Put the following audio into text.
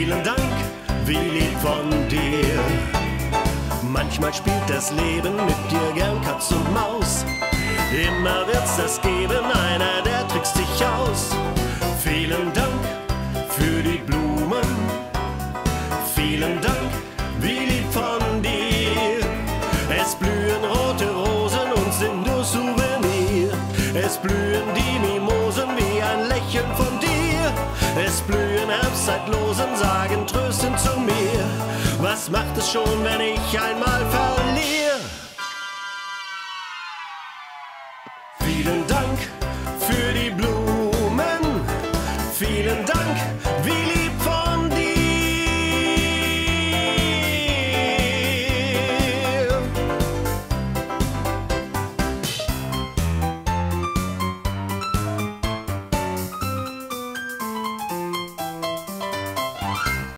Vielen Dank, wie lieb von dir. Manchmal spielt das Leben mit dir gern Katz und Maus. Immer wird's das geben, einer, der trickst sich aus. Vielen Dank für die Blumen. Vielen Dank, wie lieb von dir. Es blühen rote Rosen und sind nur Souvenir. Es blühen die Mimosen wie ein Lächeln von dir. Es blühen Herbstzeitlosen, sagen tröstend zu mir: Was macht es schon, wenn ich einmal verliere?